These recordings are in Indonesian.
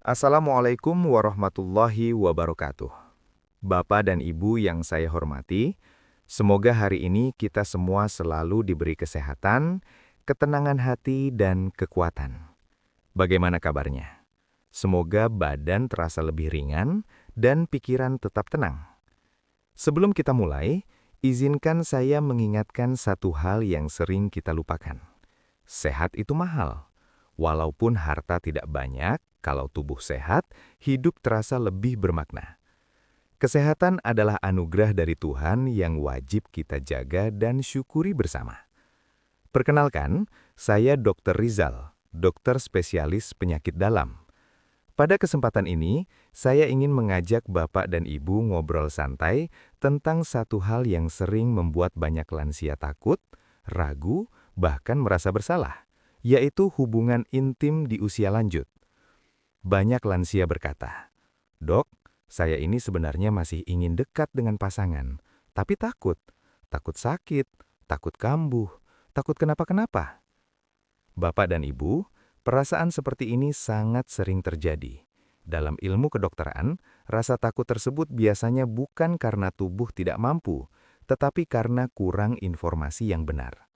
Assalamualaikum warahmatullahi wabarakatuh. Bapak dan Ibu yang saya hormati, semoga hari ini kita semua selalu diberi kesehatan, ketenangan hati, dan kekuatan. Bagaimana kabarnya? Semoga badan terasa lebih ringan dan pikiran tetap tenang. Sebelum kita mulai, izinkan saya mengingatkan satu hal yang sering kita lupakan. Sehat itu mahal. Walaupun harta tidak banyak, kalau tubuh sehat, hidup terasa lebih bermakna. Kesehatan adalah anugerah dari Tuhan yang wajib kita jaga dan syukuri bersama. Perkenalkan, saya Dr. Rizal, dokter spesialis penyakit dalam. Pada kesempatan ini, saya ingin mengajak Bapak dan Ibu ngobrol santai tentang satu hal yang sering membuat banyak lansia takut, ragu, bahkan merasa bersalah, yaitu hubungan intim di usia lanjut. Banyak lansia berkata, "Dok, saya ini sebenarnya masih ingin dekat dengan pasangan, tapi takut sakit, takut kambuh, takut kenapa-kenapa." Bapak dan Ibu, perasaan seperti ini sangat sering terjadi. Dalam ilmu kedokteran, rasa takut tersebut biasanya bukan karena tubuh tidak mampu, tetapi karena kurang informasi yang benar.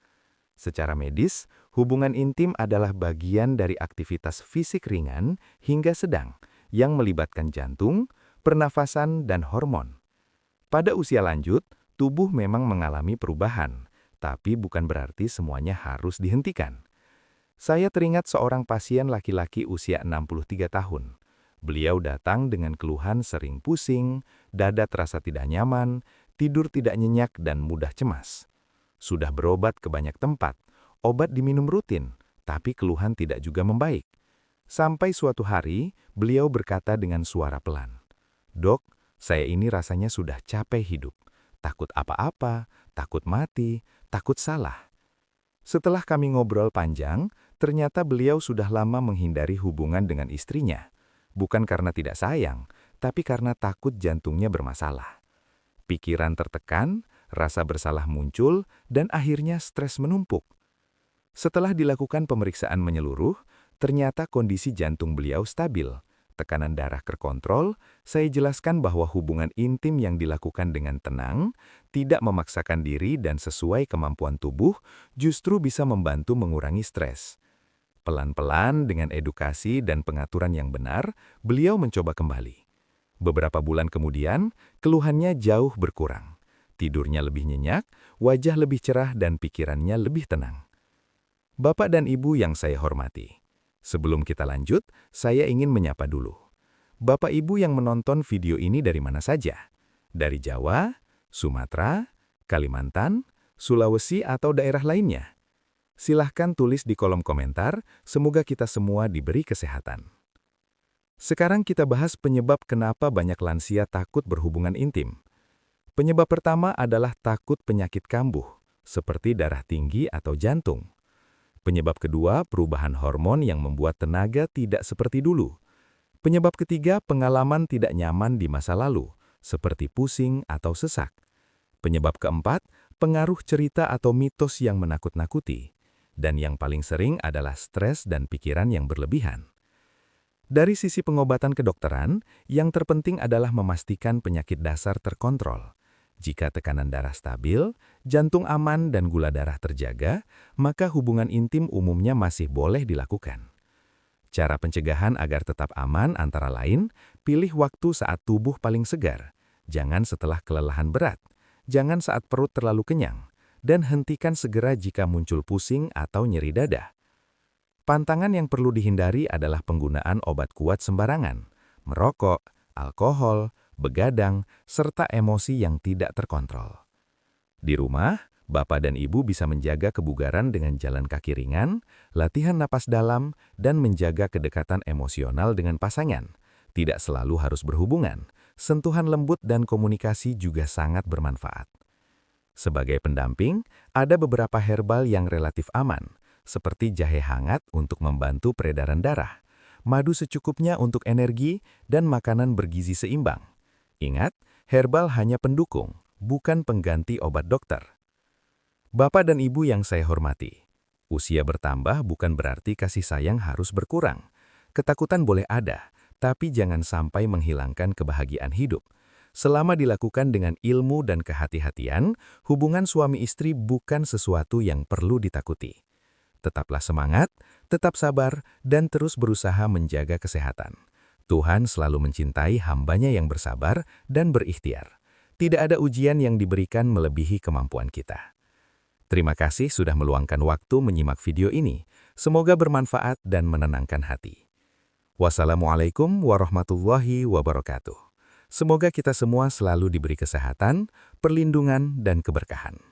Secara medis, hubungan intim adalah bagian dari aktivitas fisik ringan hingga sedang yang melibatkan jantung, pernafasan, dan hormon. Pada usia lanjut, tubuh memang mengalami perubahan, tapi bukan berarti semuanya harus dihentikan. Saya teringat seorang pasien laki-laki usia 63 tahun. Beliau datang dengan keluhan sering pusing, dada terasa tidak nyaman, tidur tidak nyenyak, dan mudah cemas. Sudah berobat ke banyak tempat, obat diminum rutin, tapi keluhan tidak juga membaik. Sampai suatu hari, beliau berkata dengan suara pelan, "Dok, saya ini rasanya sudah capek hidup. Takut apa-apa, takut mati, takut salah." Setelah kami ngobrol panjang, ternyata beliau sudah lama menghindari hubungan dengan istrinya. Bukan karena tidak sayang, tapi karena takut jantungnya bermasalah. Pikiran tertekan, rasa bersalah muncul, dan akhirnya stres menumpuk. Setelah dilakukan pemeriksaan menyeluruh, ternyata kondisi jantung beliau stabil, tekanan darah terkontrol. Saya jelaskan bahwa hubungan intim yang dilakukan dengan tenang, tidak memaksakan diri dan sesuai kemampuan tubuh, justru bisa membantu mengurangi stres. Pelan-pelan dengan edukasi dan pengaturan yang benar, beliau mencoba kembali. Beberapa bulan kemudian, keluhannya jauh berkurang. Tidurnya lebih nyenyak, wajah lebih cerah, dan pikirannya lebih tenang. Bapak dan Ibu yang saya hormati, sebelum kita lanjut, saya ingin menyapa dulu. Bapak Ibu yang menonton video ini dari mana saja? Dari Jawa, Sumatera, Kalimantan, Sulawesi, atau daerah lainnya? Silahkan tulis di kolom komentar, semoga kita semua diberi kesehatan. Sekarang kita bahas penyebab kenapa banyak lansia takut berhubungan intim. Penyebab pertama adalah takut penyakit kambuh, seperti darah tinggi atau jantung. Penyebab kedua, perubahan hormon yang membuat tenaga tidak seperti dulu. Penyebab ketiga, pengalaman tidak nyaman di masa lalu, seperti pusing atau sesak. Penyebab keempat, pengaruh cerita atau mitos yang menakut-nakuti. Dan yang paling sering adalah stres dan pikiran yang berlebihan. Dari sisi pengobatan kedokteran, yang terpenting adalah memastikan penyakit dasar terkontrol. Jika tekanan darah stabil, jantung aman, dan gula darah terjaga, maka hubungan intim umumnya masih boleh dilakukan. Cara pencegahan agar tetap aman antara lain, pilih waktu saat tubuh paling segar. Jangan setelah kelelahan berat. Jangan saat perut terlalu kenyang. Dan hentikan segera jika muncul pusing atau nyeri dada. Pantangan yang perlu dihindari adalah penggunaan obat kuat sembarangan, merokok, alkohol, begadang, serta emosi yang tidak terkontrol. Di rumah, Bapak dan Ibu bisa menjaga kebugaran dengan jalan kaki ringan, latihan napas dalam, dan menjaga kedekatan emosional dengan pasangan. Tidak selalu harus berhubungan, sentuhan lembut dan komunikasi juga sangat bermanfaat. Sebagai pendamping, ada beberapa herbal yang relatif aman, seperti jahe hangat untuk membantu peredaran darah, madu secukupnya untuk energi, dan makanan bergizi seimbang. Ingat, herbal hanya pendukung, bukan pengganti obat dokter. Bapak dan Ibu yang saya hormati, usia bertambah bukan berarti kasih sayang harus berkurang. Ketakutan boleh ada, tapi jangan sampai menghilangkan kebahagiaan hidup. Selama dilakukan dengan ilmu dan kehati-hatian, hubungan suami istri bukan sesuatu yang perlu ditakuti. Tetaplah semangat, tetap sabar, dan terus berusaha menjaga kesehatan. Tuhan selalu mencintai hambanya yang bersabar dan berikhtiar. Tidak ada ujian yang diberikan melebihi kemampuan kita. Terima kasih sudah meluangkan waktu menyimak video ini. Semoga bermanfaat dan menenangkan hati. Wassalamualaikum warahmatullahi wabarakatuh. Semoga kita semua selalu diberi kesehatan, perlindungan, dan keberkahan.